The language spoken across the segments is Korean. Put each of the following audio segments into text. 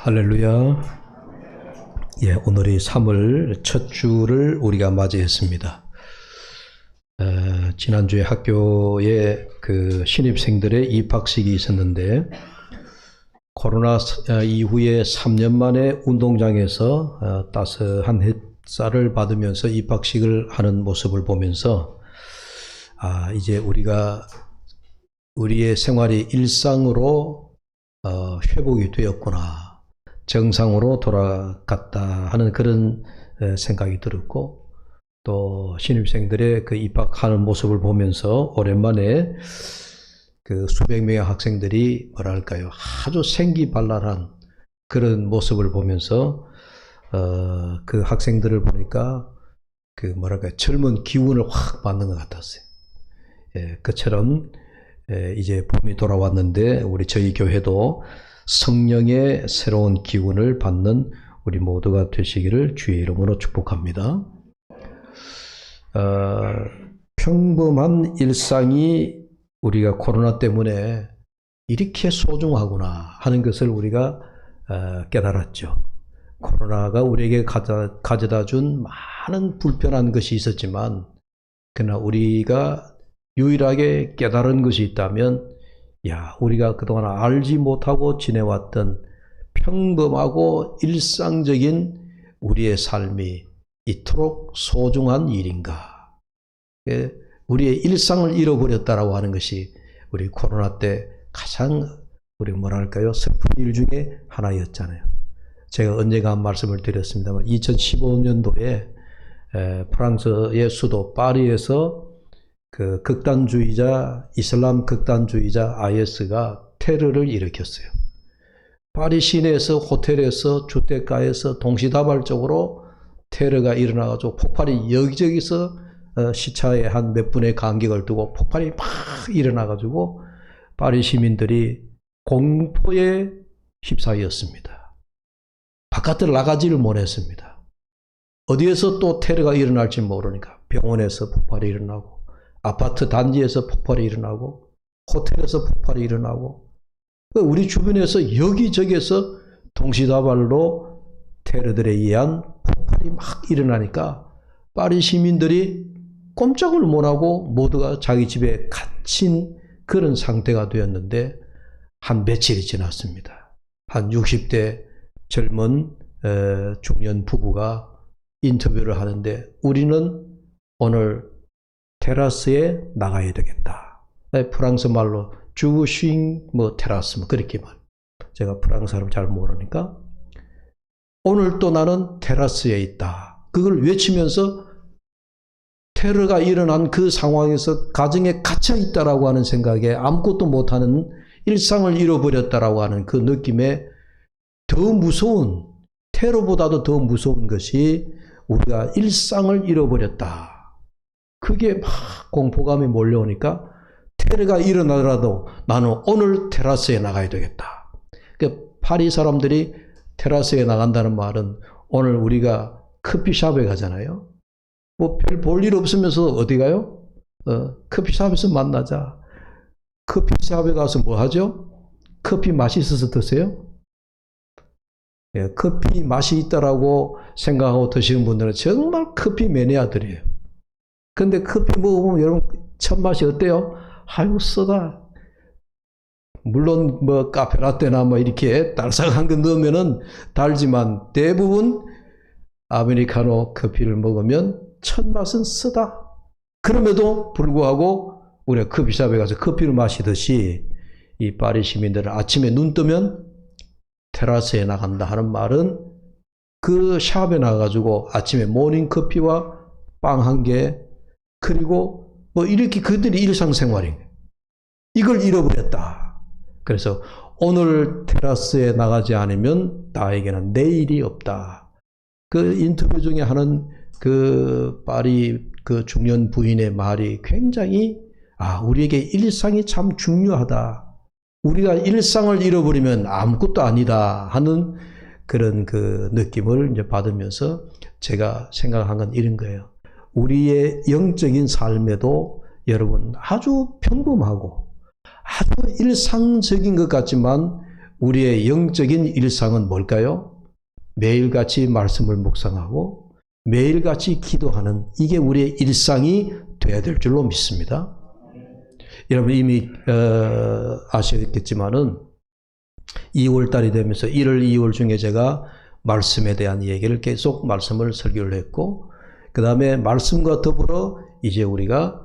할렐루야. 예, 오늘이 3월 첫 주를 우리가 맞이했습니다. 지난주에 학교에 그 신입생들의 입학식이 있었는데, 코로나 이후에 3년 만에 운동장에서 따스한 햇살을 받으면서 입학식을 하는 모습을 보면서, 이제 우리의 생활이 일상으로 회복이 되었구나, 정상으로 돌아갔다 하는 그런 생각이 들었고, 또 신입생들의 그 입학하는 모습을 보면서 오랜만에 그 수백 명의 학생들이 뭐랄까요, 아주 생기발랄한 그런 모습을 보면서 그 학생들을 보니까 그 뭐랄까요, 젊은 기운을 확 받는 것 같았어요. 예, 그처럼 이제 봄이 돌아왔는데 저희 교회도 성령의 새로운 기운을 받는 우리 모두가 되시기를 주의 이름으로 축복합니다. 평범한 일상이 우리가 코로나 때문에 이렇게 소중하구나 하는 것을 우리가 깨달았죠. 코로나가 우리에게 가져다 준 많은 불편한 것이 있었지만, 그러나 우리가 유일하게 깨달은 것이 있다면, 우리가 그동안 알지 못하고 지내왔던 평범하고 일상적인 우리의 삶이 이토록 소중한 일인가. 우리의 일상을 잃어버렸다라고 하는 것이 우리 코로나 때 가장 슬픈 일 중에 하나였잖아요. 제가 언젠가 한 말씀을 드렸습니다만, 2015년도에 프랑스의 수도 파리에서 그 이슬람 극단주의자 IS가 테러를 일으켰어요. 파리 시내에서, 호텔에서, 주택가에서 동시다발적으로 테러가 일어나가지고 폭발이 여기저기서 시차에 한 몇 분의 간격을 두고 폭발이 막 일어나가지고 파리 시민들이 공포에 휩싸였습니다. 바깥을 나가지를 못했습니다. 어디에서 또 테러가 일어날지 모르니까 병원에서 폭발이 일어나고, 아파트 단지에서 폭발이 일어나고, 호텔에서 폭발이 일어나고, 우리 주변에서 여기저기에서 동시다발로 테러들에 의한 폭발이 막 일어나니까 파리 시민들이 꼼짝을 못하고 모두가 자기 집에 갇힌 그런 상태가 되었는데, 한 며칠이 지났습니다. 한 60대 젊은 중년 부부가 인터뷰를 하는데, 우리는 오늘 테라스에 나가야 되겠다. 프랑스 말로 주싱 테라스 그렇게만. 제가 프랑스어를 잘 모르니까 오늘 또 나는 테라스에 있다. 그걸 외치면서 테러가 일어난 그 상황에서 가정에 갇혀 있다라고 하는 생각에 아무것도 못하는 일상을 잃어버렸다라고 하는 그 느낌에 더 무서운, 테러보다도 더 무서운 것이 우리가 일상을 잃어버렸다. 그게 막 공포감이 몰려오니까 테러가 일어나더라도 나는 오늘 테라스에 나가야 되겠다. 그러니까 파리 사람들이 테라스에 나간다는 말은, 오늘 우리가 커피숍에 가잖아요. 별 볼 일 없으면서 어디 가요? 커피숍에서 만나자. 커피숍에 가서 뭐 하죠? 커피 맛있어서 드세요? 커피 맛이 있다라고 생각하고 드시는 분들은 정말 커피 매니아들이에요. 근데 커피 먹어보면 여러분 첫 맛이 어때요? 아유, 쓰다. 물론 카페라떼나 이렇게 달싹한 거 넣으면은 달지만, 대부분 아메리카노 커피를 먹으면 첫 맛은 쓰다. 그럼에도 불구하고 우리가 커피숍에 가서 커피를 마시듯이, 이 파리 시민들은 아침에 눈 뜨면 테라스에 나간다 하는 말은, 그 샵에 나가가지고 아침에 모닝커피와 빵 한 개, 그리고 이렇게 그들이 일상생활인 거예요. 이걸 잃어버렸다. 그래서 오늘 테라스에 나가지 않으면 나에게는 내일이 없다. 그 인터뷰 중에 하는 그 파리 그 중년 부인의 말이 굉장히, 우리에게 일상이 참 중요하다. 우리가 일상을 잃어버리면 아무것도 아니다 하는 그런 그 느낌을 이제 받으면서 제가 생각한 건 이런 거예요. 우리의 영적인 삶에도 여러분 아주 평범하고 아주 일상적인 것 같지만 우리의 영적인 일상은 뭘까요? 매일같이 말씀을 묵상하고 매일같이 기도하는, 이게 우리의 일상이 되어야 될 줄로 믿습니다. 여러분 이미 아시겠지만은 2월달이 되면서 1월, 2월 중에 제가 말씀에 대한 얘기를 계속 말씀을 설교를 했고, 그 다음에 말씀과 더불어 이제 우리가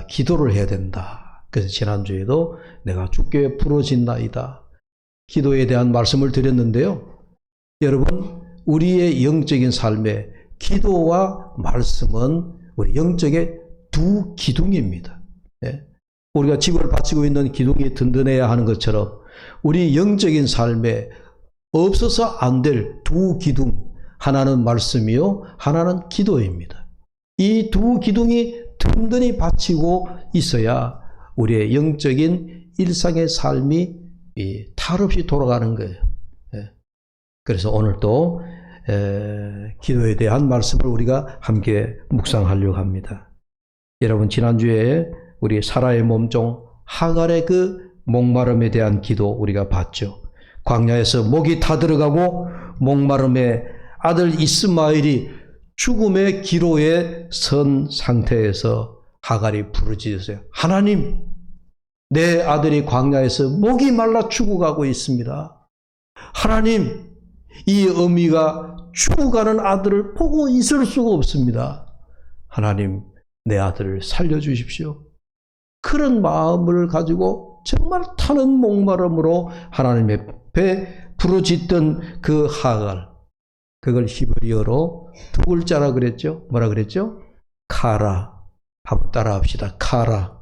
기도를 해야 된다. 그래서 지난주에도 내가 주께 부르짖나이다, 기도에 대한 말씀을 드렸는데요. 여러분, 우리의 영적인 삶에 기도와 말씀은 우리 영적의 두 기둥입니다. 예? 우리가 집을 바치고 있는 기둥이 든든해야 하는 것처럼 우리 영적인 삶에 없어서 안 될 두 기둥, 하나는 말씀이요, 하나는 기도입니다. 이 두 기둥이 든든히 받치고 있어야 우리의 영적인 일상의 삶이 탈없이 돌아가는 거예요. 그래서 오늘 또 기도에 대한 말씀을 우리가 함께 묵상하려고 합니다. 여러분, 지난주에 우리 사라의 몸종 하갈의 그 목마름에 대한 기도 우리가 봤죠. 광야에서 목이 타들어가고 목마름에 아들 이스마엘이 죽음의 기로에 선 상태에서 하갈이 부르짖었어요. 하나님, 내 아들이 광야에서 목이 말라 죽어가고 있습니다. 하나님, 이 어미가 죽어가는 아들을 보고 있을 수가 없습니다. 하나님, 내 아들을 살려주십시오. 그런 마음을 가지고 정말 타는 목마름으로 하나님 앞에 부르짖던 그 하갈, 그걸 히브리어로 두 글자라 그랬죠. 뭐라 그랬죠? 카라. 한번 따라 합시다. 카라.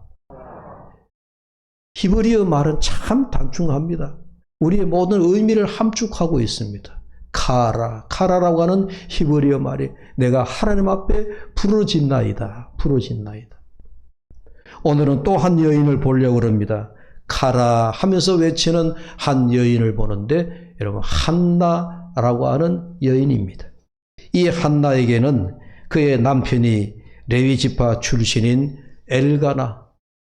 히브리어 말은 참 단순합니다. 우리의 모든 의미를 함축하고 있습니다. 카라. 카라라고 하는 히브리어 말이 내가 하나님 앞에 부르짖나이다. 부르짖나이다. 오늘은 또 한 여인을 보려고 합니다. 카라 하면서 외치는 한 여인을 보는데, 여러분, 한나라고 하는 여인입니다. 이 한나에게는 그의 남편이 레위지파 출신인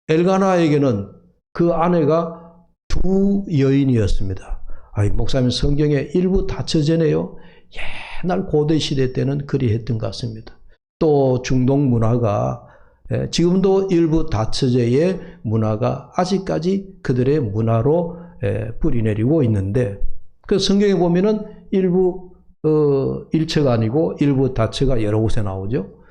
엘가나에게는 그 아내가 두 여인이었습니다. 목사님, 성경에 일부 다쳐지네요. 옛날 고대 시대 때는 그리 했던 것 같습니다. 또 중동 문화가 지금도 일부 다처제의 문화가 아직까지 그들의 문화로 뿌리내리고 있는데, 그 성경에 보면은 일부 일처가 아니고 일부 다처가 여러 곳에 나오죠.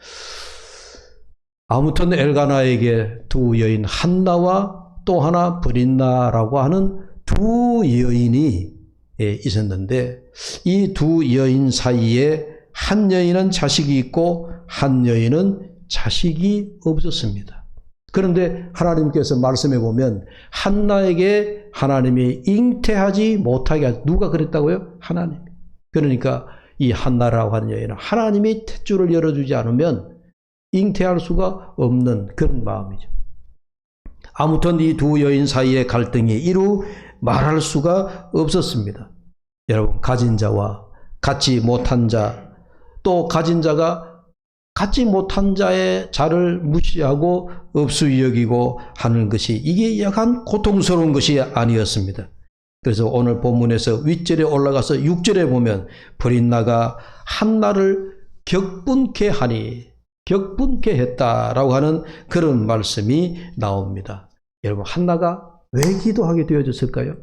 아무튼 엘가나에게 두 여인 한나와 또 하나 브린나라고 하는 두 여인이 있었는데, 이 두 여인 사이에 한 여인은 자식이 있고 한 여인은 자식이 없었습니다. 그런데 하나님께서 말씀해 보면 한나에게 하나님이 잉태하지 못하게 누가 그랬다고요? 하나님. 그러니까 이 한나라고 하는 여인은 하나님이 탯줄을 열어주지 않으면 잉태할 수가 없는 그런 마음이죠. 아무튼 이 두 여인 사이의 갈등이 이루 말할 수가 없었습니다. 여러분, 가진 자와 갖지 못한 자, 또 가진 자가 갖지 못한 자의 자를 무시하고 없이 여기고 하는 것이, 이게 약간 고통스러운 것이 아니었습니다. 그래서 오늘 본문에서 윗절에 올라가서 6절에 보면 브린나가 한나를 격분케 했다라고 하는 그런 말씀이 나옵니다. 여러분, 한나가 왜 기도하게 되어졌을까요?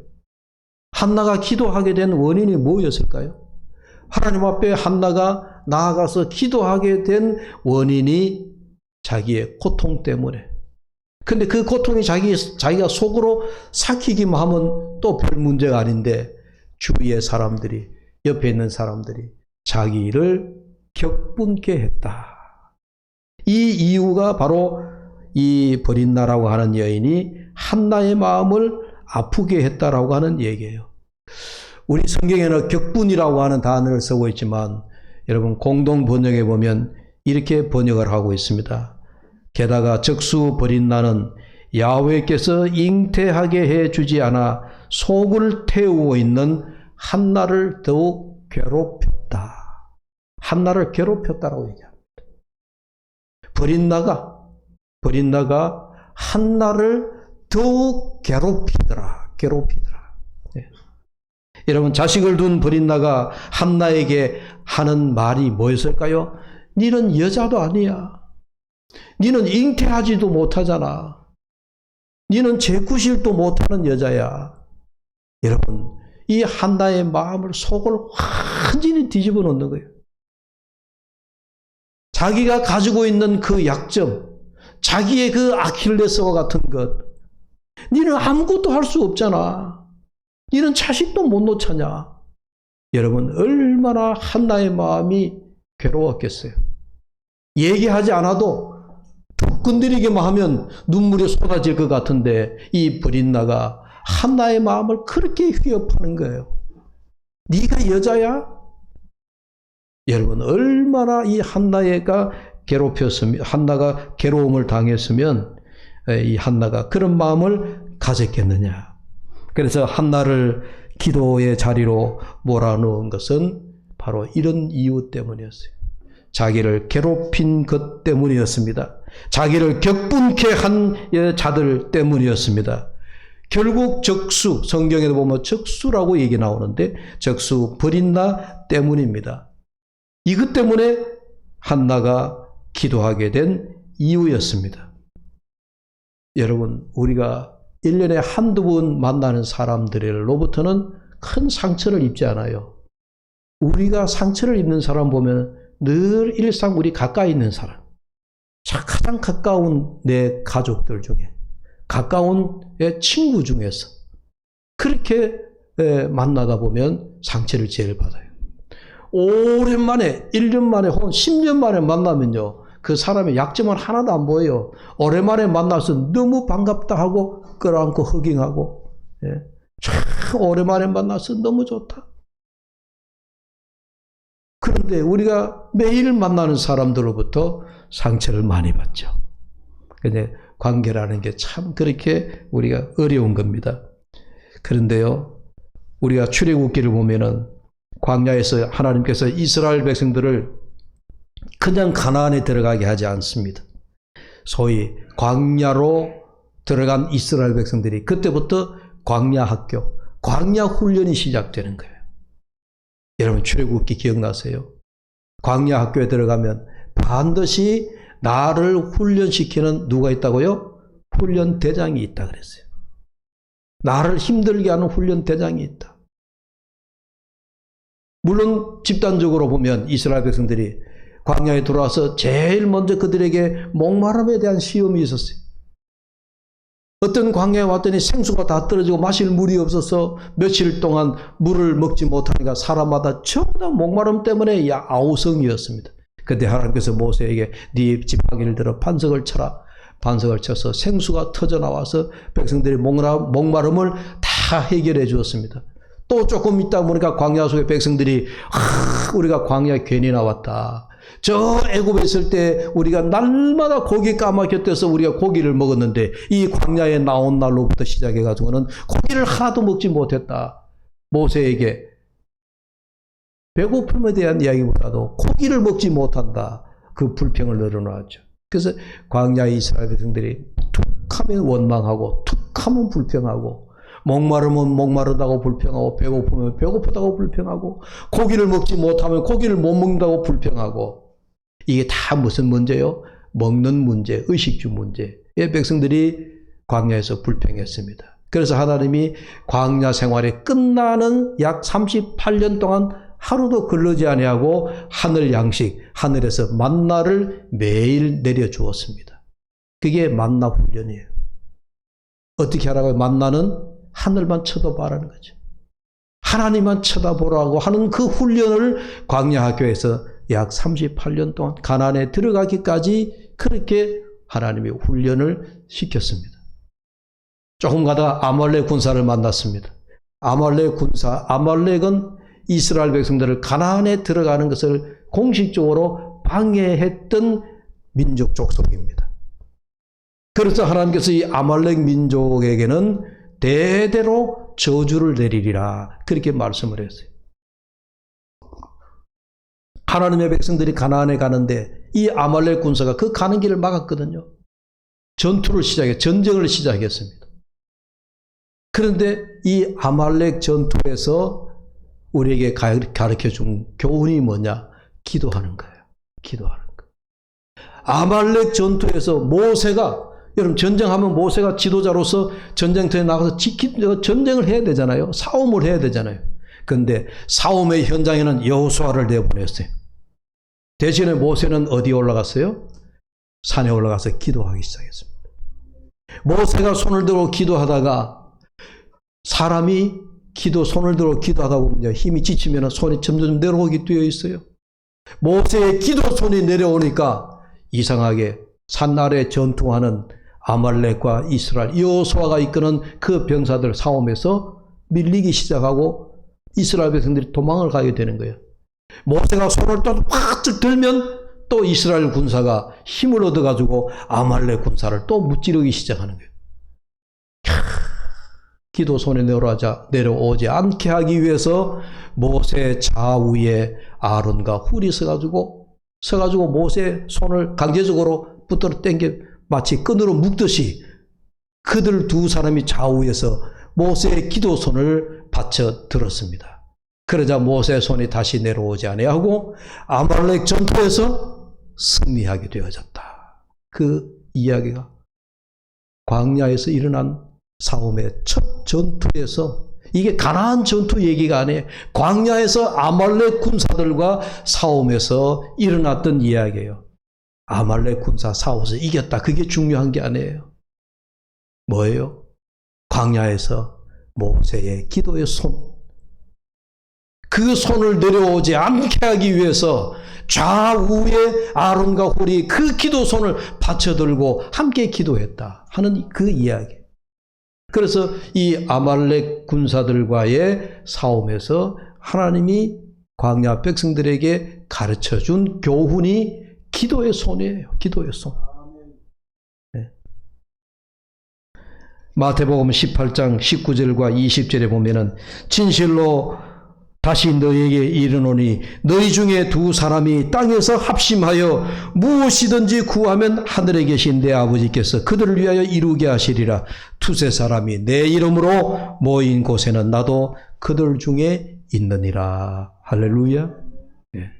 한나가 기도하게 된 원인이 뭐였을까요? 하나님 앞에 한나가 나아가서 기도하게 된 원인이 자기의 고통 때문에. 근데 그 고통이 자기가 속으로 삭히기만 하면 또 별 문제가 아닌데, 주위의 사람들이, 옆에 있는 사람들이 자기를 격분케 했다. 이 이유가 바로 이 브린나라고 하는 여인이 한나의 마음을 아프게 했다라고 하는 얘기예요. 우리 성경에는 격분이라고 하는 단어를 쓰고 있지만, 여러분, 공동 번역에 보면 이렇게 번역을 하고 있습니다. 게다가 적수 브린나는 야훼께서 잉태하게 해주지 않아 속을 태우고 있는 한나를 더욱 괴롭혔다. 한나를 괴롭혔다라고 얘기합니다. 브린나가 한나를 더욱 괴롭히더라. 여러분, 자식을 둔 브린나가 한나에게 하는 말이 뭐였을까요? 니는 여자도 아니야. 니는 잉태하지도 못하잖아. 니는 제구실도 못하는 여자야. 여러분, 이 한나의 마음을, 속을 완전히 뒤집어 놓는 거예요. 자기가 가지고 있는 그 약점, 자기의 그 아킬레스와 같은 것, 니는 아무것도 할 수 없잖아. 니는 자식도 못 놓잖냐. 여러분, 얼마나 한나의 마음이 괴로웠겠어요. 얘기하지 않아도 툭 건드리기만 하면 눈물이 쏟아질 것 같은데 이 브린나가 한나의 마음을 그렇게 위협하는 거예요. 네가 여자야? 여러분, 얼마나 이 한나가 괴롭혔으면, 한나가 괴로움을 당했으면 이 한나가 그런 마음을 가졌겠느냐. 그래서 한나를 기도의 자리로 몰아넣은 것은 바로 이런 이유 때문이었어요. 자기를 괴롭힌 것 때문이었습니다. 자기를 격분케 한 자들 때문이었습니다. 결국 적수, 성경에도 보면 적수라고 얘기 나오는데 적수 브린나 때문입니다. 이것 때문에 한나가 기도하게 된 이유였습니다. 여러분, 우리가 1년에 한두 번 만나는 사람들로부터는 큰 상처를 입지 않아요. 우리가 상처를 입는 사람 보면 늘 일상 우리 가까이 있는 사람, 가장 가까운 내 가족들 중에, 가까운 내 친구 중에서 그렇게 만나다 보면 상처를 제일 받아요. 오랜만에 1년 만에 혹은 10년 만에 만나면요, 그 사람의 약점은 하나도 안 보여요. 오랜만에 만나서 너무 반갑다 하고 끌어안고 허깅하고, 참 오랜만에 만나서 너무 좋다. 그런데 우리가 매일 만나는 사람들로부터 상처를 많이 받죠. 근데 관계라는 게 참 그렇게 우리가 어려운 겁니다. 그런데요, 우리가 출애굽기를 보면은 광야에서 하나님께서 이스라엘 백성들을 그냥 가나안에 들어가게 하지 않습니다. 소위 광야로 들어간 이스라엘 백성들이 그때부터 광야 학교, 광야 훈련이 시작되는 거예요. 여러분, 출애굽기 기억나세요? 광야 학교에 들어가면 반드시 나를 훈련시키는 누가 있다고요? 훈련 대장이 있다 그랬어요. 나를 힘들게 하는 훈련 대장이 있다. 물론 집단적으로 보면 이스라엘 백성들이 광야에 들어와서 제일 먼저 그들에게 목마름에 대한 시험이 있었어요. 어떤 광야에 왔더니 생수가 다 떨어지고 마실 물이 없어서 며칠 동안 물을 먹지 못하니까 사람마다 전부 다 목마름 때문에 아우성이었습니다. 그때 하나님께서 모세에게 네 지팡이를 들어 반석을 쳐라. 반석을 쳐서 생수가 터져 나와서 백성들의 목마름을 다 해결해 주었습니다. 또 조금 있다 보니까 광야 속의 백성들이 우리가 광야에 괜히 나왔다. 저 애굽에 있을 때 우리가 날마다 고기 까마귀떼서 우리가 고기를 먹었는데 이 광야에 나온 날로부터 시작해가지고는 고기를 하나도 먹지 못했다. 모세에게 배고픔에 대한 이야기보다도 고기를 먹지 못한다. 그 불평을 늘어놓았죠. 그래서 광야의 이스라엘 백성들이 툭하면 원망하고 툭하면 불평하고 목마르면 목마르다고 불평하고 배고프면 배고프다고 불평하고 고기를 먹지 못하면 고기를 못 먹는다고 불평하고 이게 다 무슨 문제요? 먹는 문제, 의식주 문제에 백성들이 광야에서 불평했습니다. 그래서 하나님이 광야 생활이 끝나는 약 38년 동안 하루도 근르지 아니하고 하늘 양식, 하늘에서 만나를 매일 내려주었습니다. 그게 만나 훈련이에요. 어떻게 하라고요? 만나는 하늘만 쳐다보라는 거죠. 하나님만 쳐다보라고 하는 그 훈련을 광야 학교에서 약 38년 동안 가나안에 들어가기까지 그렇게 하나님이 훈련을 시켰습니다. 조금 가다가 아말렉 군사를 만났습니다. 아말렉은 이스라엘 백성들을 가나안에 들어가는 것을 공식적으로 방해했던 민족 족속입니다. 그래서 하나님께서 이 아말렉 민족에게는 대대로 저주를 내리리라 그렇게 말씀을 했어요. 하나님의 백성들이 가나안에 가는데 이 아말렉 군사가 그 가는 길을 막았거든요. 전쟁을 시작했습니다. 그런데 이 아말렉 전투에서 우리에게 가르쳐 준 교훈이 뭐냐? 기도하는 거예요. 기도하는 거. 아말렉 전투에서 모세가, 여러분 전쟁하면 모세가 지도자로서 전쟁터에 나가서 전쟁을 해야 되잖아요. 싸움을 해야 되잖아요. 그런데 싸움의 현장에는 여호수아를 내보냈어요. 대신에 모세는 어디에 올라갔어요? 산에 올라가서 기도하기 시작했습니다. 모세가 손을 들어 기도하다가 사람이 손을 들어 기도하다 보면 힘이 지치면 손이 점점 내려오게 되어 있어요. 모세의 기도 손이 내려오니까 이상하게 산 아래 전투하는 아말렉과 이스라엘 여호수아가 이끄는 그 병사들 싸움에서 밀리기 시작하고 이스라엘 백성들이 도망을 가게 되는 거예요. 모세가 손을 또 팍 들면 또 이스라엘 군사가 힘을 얻어가지고 아말렉 군사를 또 무찌르기 시작하는 거예요. 기도 손에 내려오지 않게 하기 위해서 모세 좌우에 아론과 훌이 서가지고 모세 손을 강제적으로 붙들어 당겨 마치 끈으로 묶듯이 그들 두 사람이 좌우에서 모세의 기도 손을 받쳐 들었습니다. 그러자 모세의 손이 다시 내려오지 아니하고 아말렉 전투에서 승리하게 되어졌다. 그 이야기가 광야에서 일어난 싸움의 첫 전투에서, 이게 가나안 전투 얘기가 아니에요. 광야에서 아말렉 군사들과 싸움에서 일어났던 이야기예요. 아말렉 군사 싸워서 이겼다. 그게 중요한 게 아니에요. 뭐예요? 광야에서 모세의 기도의 손, 그 손을 내려오지 않게 하기 위해서 좌우에 아론과 훌이 그 기도 손을 받쳐들고 함께 기도했다 하는 그 이야기. 그래서 이 아말렉 군사들과의 싸움에서 하나님이 광야 백성들에게 가르쳐준 교훈이 기도의 손이에요. 기도의 손. 네. 마태복음 18장 19절과 20절에 보면은 진실로 다시 너희에게 이르노니 너희 중에 두 사람이 땅에서 합심하여 무엇이든지 구하면 하늘에 계신 내 아버지께서 그들을 위하여 이루게 하시리라. 두세 사람이 내 이름으로 모인 곳에는 나도 그들 중에 있느니라. 할렐루야. 네.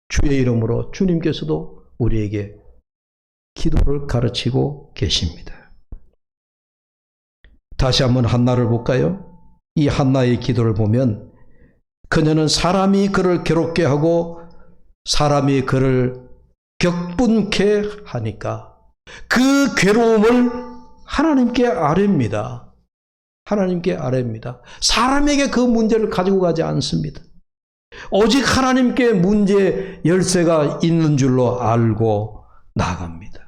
주의 이름으로 주님께서도 우리에게 기도를 가르치고 계십니다. 다시 한번 한나를 볼까요? 이 한나의 기도를 보면 그녀는 사람이 그를 괴롭게 하고 사람이 그를 격분케 하니까 그 괴로움을 하나님께 아뢰입니다. 하나님께 아뢰입니다. 사람에게 그 문제를 가지고 가지 않습니다. 오직 하나님께 문제 열쇠가 있는 줄로 알고 나아갑니다.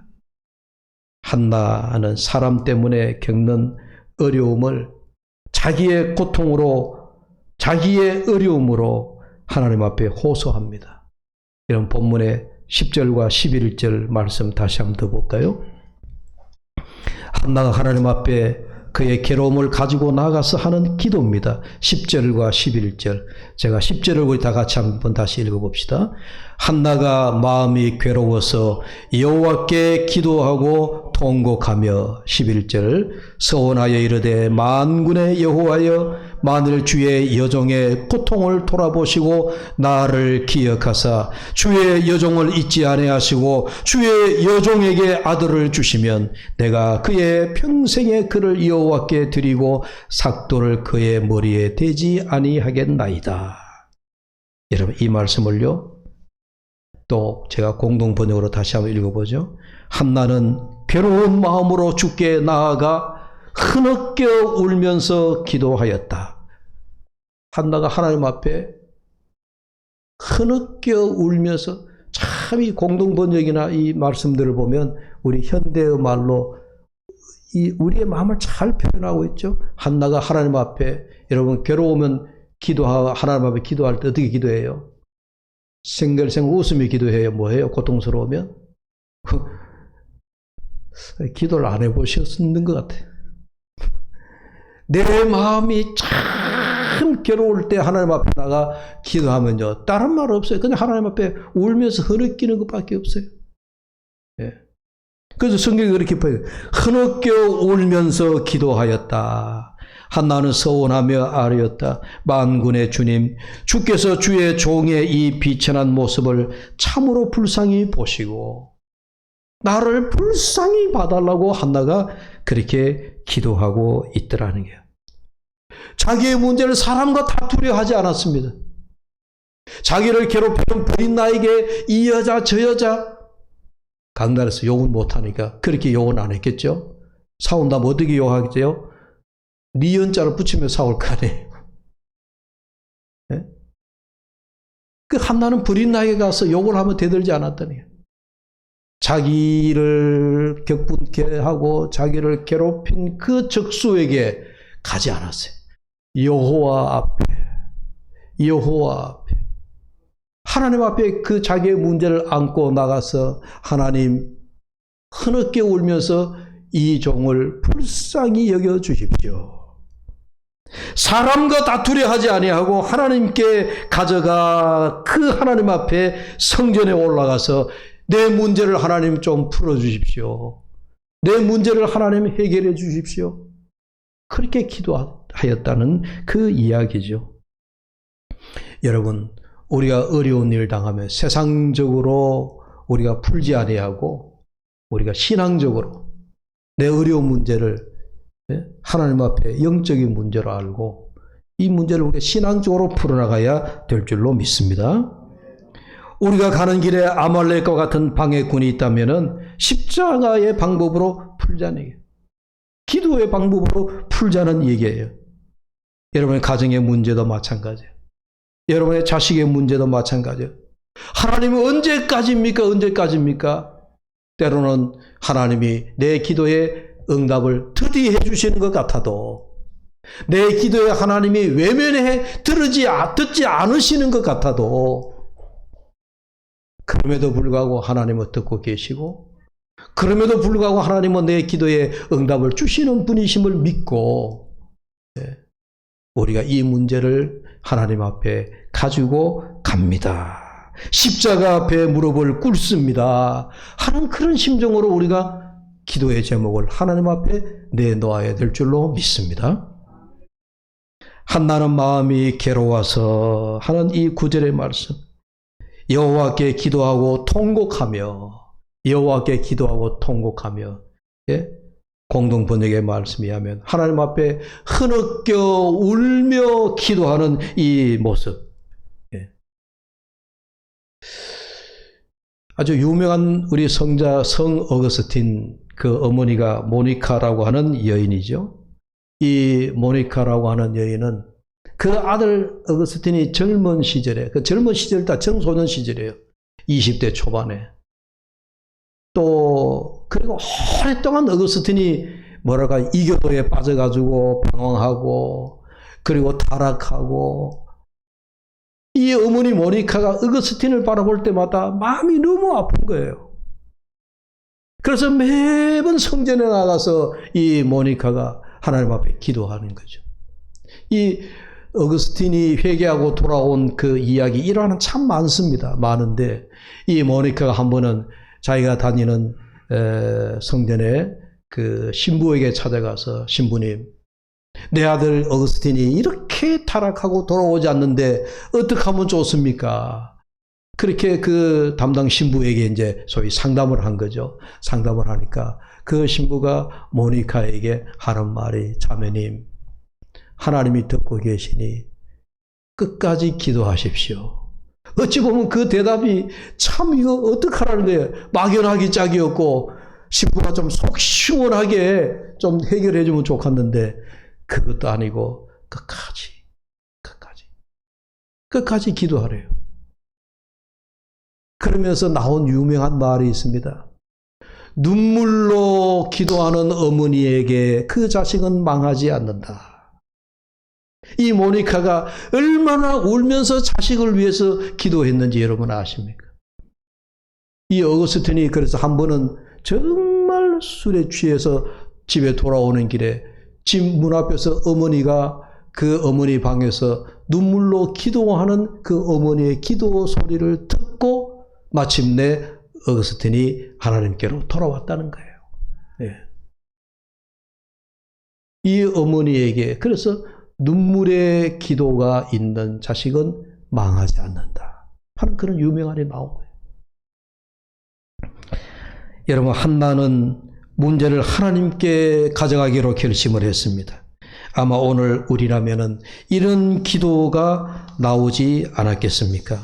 한나는 사람 때문에 겪는 어려움을 자기의 고통으로, 자기의 어려움으로 하나님 앞에 호소합니다. 이런 본문의 10절과 11절 말씀 다시 한번 더 볼까요? 한나가 하나님 앞에 그의 괴로움을 가지고 나가서 하는 기도입니다. 10절과 11절. 제가 10절을 우리 다 같이 한번 다시 읽어봅시다. 한나가 마음이 괴로워서 여호와께 기도하고 통곡하며 11절 서원하여 이르되 만군의 여호와여 만일 주의 여종의 고통을 돌아보시고 나를 기억하사 주의 여종을 잊지 아니하시고 주의 여종에게 아들을 주시면 내가 그의 평생의 그를 여호와께 드리고 삭도를 그의 머리에 대지 아니하겠나이다. 여러분 이 말씀을요 또 제가 공동 번역으로 다시 한번 읽어보죠. 한나는 괴로운 마음으로 주께 나아가 흐느껴 울면서 기도하였다. 한나가 하나님 앞에 흐느껴 울면서, 참 이 공동 번역이나 이 말씀들을 보면 우리 현대의 말로 이 우리의 마음을 잘 표현하고 있죠. 한나가 하나님 앞에, 여러분 괴로우면 기도하고 하나님 앞에 기도할 때 어떻게 기도해요? 생글생글 웃으며 기도해요? 뭐해요? 고통스러우면? 기도를 안 해보셨는 것 같아요. 내 마음이 참 괴로울 때 하나님 앞에 나가 기도하면요 다른 말 없어요. 그냥 하나님 앞에 울면서 흐느끼는 것밖에 없어요. 예. 그래서 성경이 그렇게 보여요. 흐느껴 울면서 기도하였다. 한나는 서원하며 아뢰었다. 만군의 주님, 주께서 주의 종의 이 비천한 모습을 참으로 불쌍히 보시고 나를 불쌍히 봐달라고 한나가 그렇게 기도하고 있더라는 거예요. 자기의 문제를 사람과 다투려 하지 않았습니다. 자기를 괴롭히는 부인 나에게 이 여자 저 여자 강단에서 욕은 못하니까 그렇게 욕은 안 했겠죠. 싸운다면 어떻게 욕하겠죠? 네 연자를 붙이며 싸울 거 아니에요. 네? 그 한나는 부인 나에게 가서 욕을 하면 대들지 않았더니 자기를 격분케 하고 자기를 괴롭힌 그 적수에게 가지 않았어요. 여호와 앞에 하나님 앞에 그 자기의 문제를 안고 나가서 하나님 흐느껴 울면서 이 종을 불쌍히 여겨 주십시오. 사람과 다투려 하지 아니하고 하나님께 가져가 그 하나님 앞에 성전에 올라가서 내 문제를 하나님 좀 풀어주십시오. 내 문제를 하나님 해결해 주십시오. 그렇게 기도하였다는 그 이야기죠. 여러분, 우리가 어려운 일 당하면 세상적으로 우리가 풀지 아니하고 우리가 신앙적으로 내 어려운 문제를 하나님 앞에 영적인 문제로 알고 이 문제를 우리가 신앙적으로 풀어나가야 될 줄로 믿습니다. 우리가 가는 길에 아말렉과 같은 방해꾼이 있다면 십자가의 방법으로 풀자는 얘기예요. 기도의 방법으로 풀자는 얘기예요. 여러분의 가정의 문제도 마찬가지예요. 여러분의 자식의 문제도 마찬가지예요. 하나님은 언제까지입니까? 때로는 하나님이 내 기도에 응답을 드디어 해주시는 것 같아도 내 기도에 하나님이 외면해 듣지 않으시는 것 같아도 그럼에도 불구하고 하나님은 듣고 계시고 그럼에도 불구하고 하나님은 내 기도에 응답을 주시는 분이심을 믿고 우리가 이 문제를 하나님 앞에 가지고 갑니다. 십자가 앞에 무릎을 꿇습니다 하는 그런 심정으로 우리가 기도의 제목을 하나님 앞에 내놓아야 될 줄로 믿습니다. 한나는 마음이 괴로워서 하는 이 9절의 말씀, 여호와께 기도하고 통곡하며 공동 번역의 말씀이 하면 하나님 앞에 흐느껴 울며 기도하는 이 모습. 아주 유명한 우리 성자 성 어거스틴 그 어머니가 모니카라고 하는 여인이죠. 이 모니카라고 하는 여인은 그 아들 어거스틴이 젊은 시절에, 그 젊은 시절 다 청소년 시절이에요. 20대 초반에. 또 그리고 오랫동안 어거스틴이 뭐랄까 이교도에 빠져가지고 방황하고 그리고 타락하고 이 어머니 모니카가 어거스틴을 바라볼 때마다 마음이 너무 아픈 거예요. 그래서 매번 성전에 나가서 이 모니카가 하나님 앞에 기도하는 거죠. 이 어거스틴이 회개하고 돌아온 그 이야기 일화는 참 많은데 이 모니카가 한 번은 자기가 다니는 성전에 그 신부에게 찾아가서 신부님, 내 아들 어거스틴이 이렇게 타락하고 돌아오지 않는데 어떻게 하면 좋습니까? 그렇게 그 담당 신부에게 이제 소위 상담을 한 거죠. 상담을 하니까 그 신부가 모니카에게 하는 말이, 자매님, 하나님이 듣고 계시니 끝까지 기도하십시오. 어찌 보면 그 대답이 참 이거 어떡하라는 거예요. 막연하기 짝이었고 신부가 좀 속 시원하게 좀 해결해 주면 좋겠는데 그것도 아니고 끝까지 기도하래요. 그러면서 나온 유명한 말이 있습니다. 눈물로 기도하는 어머니에게 그 자식은 망하지 않는다. 이 모니카가 얼마나 울면서 자식을 위해서 기도했는지 여러분 아십니까? 이 어거스틴이 그래서 한 번은 정말 술에 취해서 집에 돌아오는 길에 집 문 앞에서 어머니가 그 어머니 방에서 눈물로 기도하는 그 어머니의 기도 소리를 듣고 마침내 어거스틴이 하나님께로 돌아왔다는 거예요. 네. 이 어머니에게 그래서 눈물의 기도가 있는 자식은 망하지 않는다 하는 그런 유명한 이 나온 거예요. 여러분, 한나는 문제를 하나님께 가져가기로 결심을 했습니다. 아마 오늘 우리라면은 이런 기도가 나오지 않았겠습니까?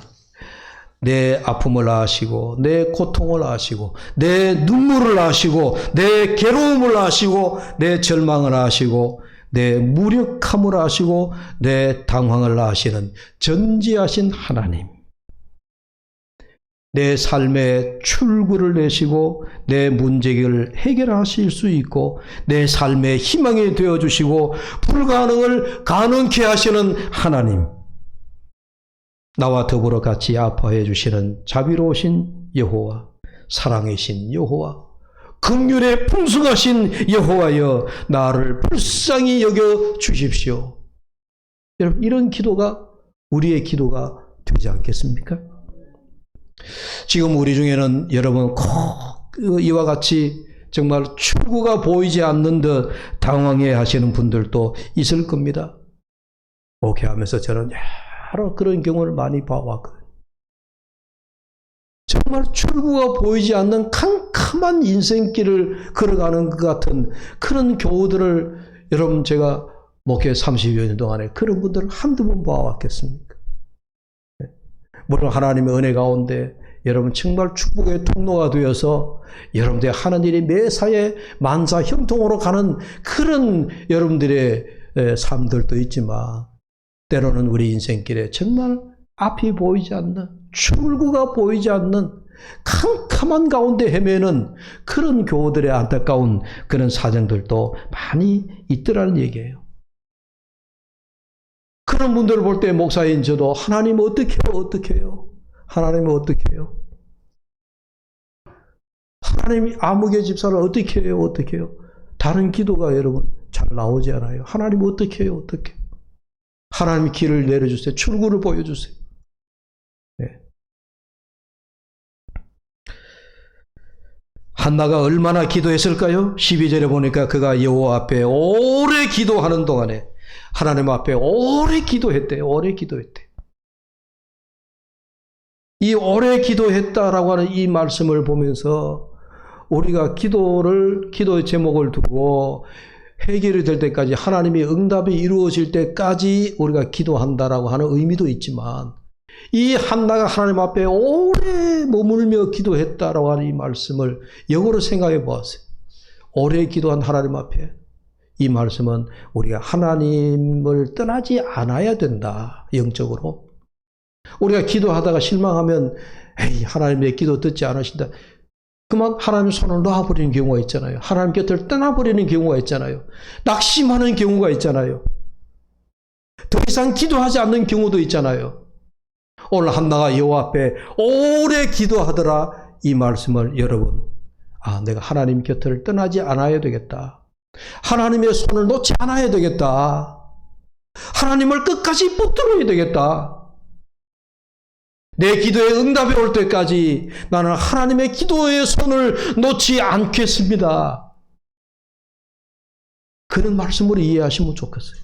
내 아픔을 아시고 내 고통을 아시고 내 눈물을 아시고 내 괴로움을 아시고 내 절망을 아시고 내 무력함을 아시고 내 당황을 아시는 전지하신 하나님, 내 삶에 출구를 내시고 내 문제를 해결하실 수 있고 내 삶의 희망이 되어주시고 불가능을 가능케 하시는 하나님, 나와 더불어 같이 아파해 주시는 자비로우신 여호와, 사랑이신 여호와, 긍휼에 풍성하신 여호와여, 나를 불쌍히 여겨 주십시오. 여러분, 이런 기도가 우리의 기도가 되지 않겠습니까? 지금 우리 중에는 여러분 꼭 이와 같이 정말 출구가 보이지 않는 듯 당황해 하시는 분들도 있을 겁니다. 목회하면서 저는 여러 그런 경우를 많이 봐왔거든요. 정말 출구가 보이지 않는 캄캄한 인생길을 걸어가는 것 같은 그런 교우들을 여러분, 제가 목회 30여 년 동안에 그런 분들을 한두 번 봐왔겠습니까? 물론 하나님의 은혜 가운데 여러분 정말 축복의 통로가 되어서 여러분들의 하는 일이 매사에 만사 형통으로 가는 그런 여러분들의 삶들도 있지만, 때로는 우리 인생길에 정말 앞이 보이지 않는, 출구가 보이지 않는 캄캄한 가운데 헤매는 그런 교우들의 안타까운 그런 사정들도 많이 있더라는 얘기예요. 그런 분들을 볼 때 목사인 저도 하나님 어떻게 해요? 하나님은 어떻게 해요? 하나님이 아무개 집사를 어떻게 해요? 다른 기도가 여러분 잘 나오지 않아요. 하나님 어떻게 해요? 하나님이 길을 내려주세요. 출구를 보여주세요. 네. 한나가 얼마나 기도했을까요? 12절에 보니까 그가 여호와 앞에 오래 기도하는 동안에 하나님 앞에 오래 기도했대요. 이 오래 기도했다라고 하는 이 말씀을 보면서 우리가 기도의 제목을 두고 해결이 될 때까지, 하나님의 응답이 이루어질 때까지 우리가 기도한다라고 하는 의미도 있지만, 이 한나가 하나님 앞에 오래 머물며 기도했다라고 하는 이 말씀을 역으로 생각해 보았어요. 오래 기도한 하나님 앞에, 이 말씀은 우리가 하나님을 떠나지 않아야 된다. 영적으로 우리가 기도하다가 실망하면 에이, 하나님의 기도 듣지 않으신다, 그만 하나님 손을 놔버리는 경우가 있잖아요. 하나님 곁을 떠나버리는 경우가 있잖아요. 낙심하는 경우가 있잖아요. 더 이상 기도하지 않는 경우도 있잖아요. 오늘 한나가 여호와 앞에 오래 기도하더라. 이 말씀을 여러분, 내가 하나님 곁을 떠나지 않아야 되겠다. 하나님의 손을 놓지 않아야 되겠다. 하나님을 끝까지 붙들어야 되겠다. 내 기도에 응답이 올 때까지 나는 하나님의 기도의 손을 놓지 않겠습니다. 그런 말씀으로 이해하시면 좋겠어요.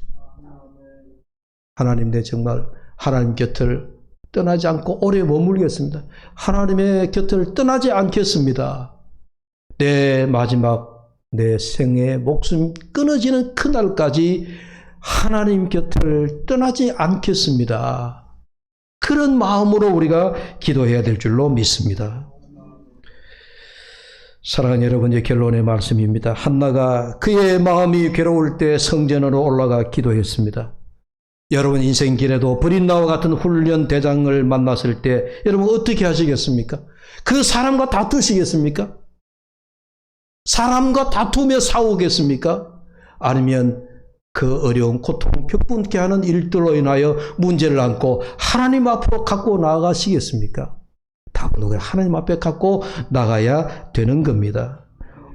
하나님, 내 정말 하나님 곁을 떠나지 않고 오래 머물겠습니다. 하나님의 곁을 떠나지 않겠습니다. 내 마지막, 내 생의 목숨 끊어지는 그날까지 하나님 곁을 떠나지 않겠습니다. 그런 마음으로 우리가 기도해야 될 줄로 믿습니다. 사랑하는 여러분, 이제 결론의 말씀입니다. 한나가 그의 마음이 괴로울 때 성전으로 올라가 기도했습니다. 여러분 인생길에도 브릿나와 같은 훈련 대장을 만났을 때 여러분 어떻게 하시겠습니까? 그 사람과 다투시겠습니까? 사람과 다투며 싸우겠습니까? 아니면 그 어려운 고통, 격분케 하는 일들로 인하여 문제를 안고 하나님 앞으로 갖고 나아가시겠습니까? 답은 우리가 하나님 앞에 갖고 나가야 되는 겁니다.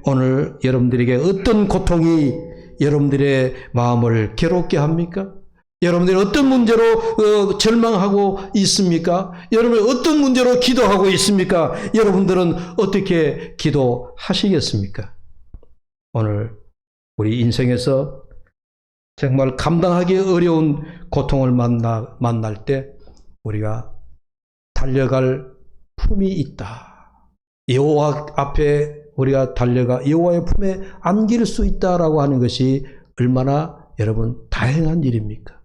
오늘 여러분들에게 어떤 고통이 여러분들의 마음을 괴롭게 합니까? 여러분들이 어떤 문제로 절망하고 있습니까? 여러분이 어떤 문제로 기도하고 있습니까? 여러분들은 어떻게 기도하시겠습니까? 오늘 우리 인생에서 정말 감당하기 어려운 고통을 만날 때 우리가 달려갈 품이 있다. 여호와 앞에 우리가 달려가 여호와의 품에 안길 수 있다라고 하는 것이 얼마나 여러분 다행한 일입니까?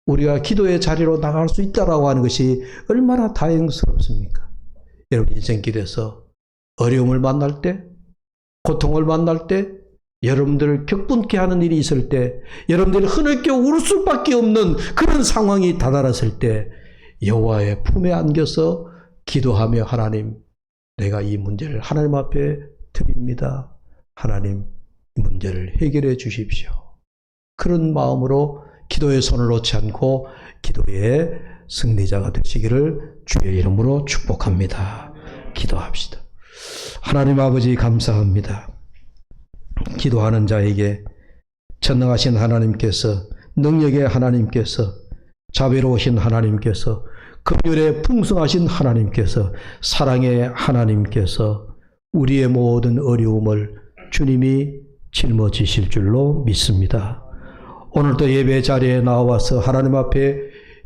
우리가 기도의 자리로 나갈 수 있다라고 하는 것이 얼마나 다행스럽습니까? 여러분 인생길에서 어려움을 만날 때, 고통을 만날 때, 여러분들을 격분케 하는 일이 있을 때, 여러분들이 흐느껴 울 수밖에 없는 그런 상황이 다다랐을 때 여호와의 품에 안겨서 기도하며 하나님, 내가 이 문제를 하나님 앞에 드립니다. 하나님, 이 문제를 해결해 주십시오. 그런 마음으로 기도의 손을 놓지 않고 기도의 승리자가 되시기를 주의 이름으로 축복합니다. 기도합시다. 하나님 아버지 감사합니다. 기도하는 자에게 전능하신 하나님께서, 능력의 하나님께서, 자비로우신 하나님께서, 긍휼에 풍성하신 하나님께서, 사랑의 하나님께서 우리의 모든 어려움을 주님이 짊어지실 줄로 믿습니다. 오늘도 예배 자리에 나와서 하나님 앞에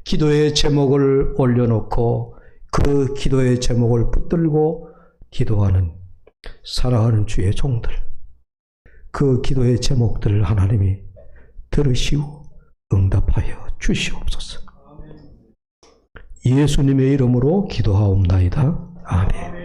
기도의 제목을 올려놓고 그 기도의 제목을 붙들고 기도하는 사랑하는 주의 종들, 그 기도의 제목들을 하나님이 들으시고 응답하여 주시옵소서. 예수님의 이름으로 기도하옵나이다. 아멘.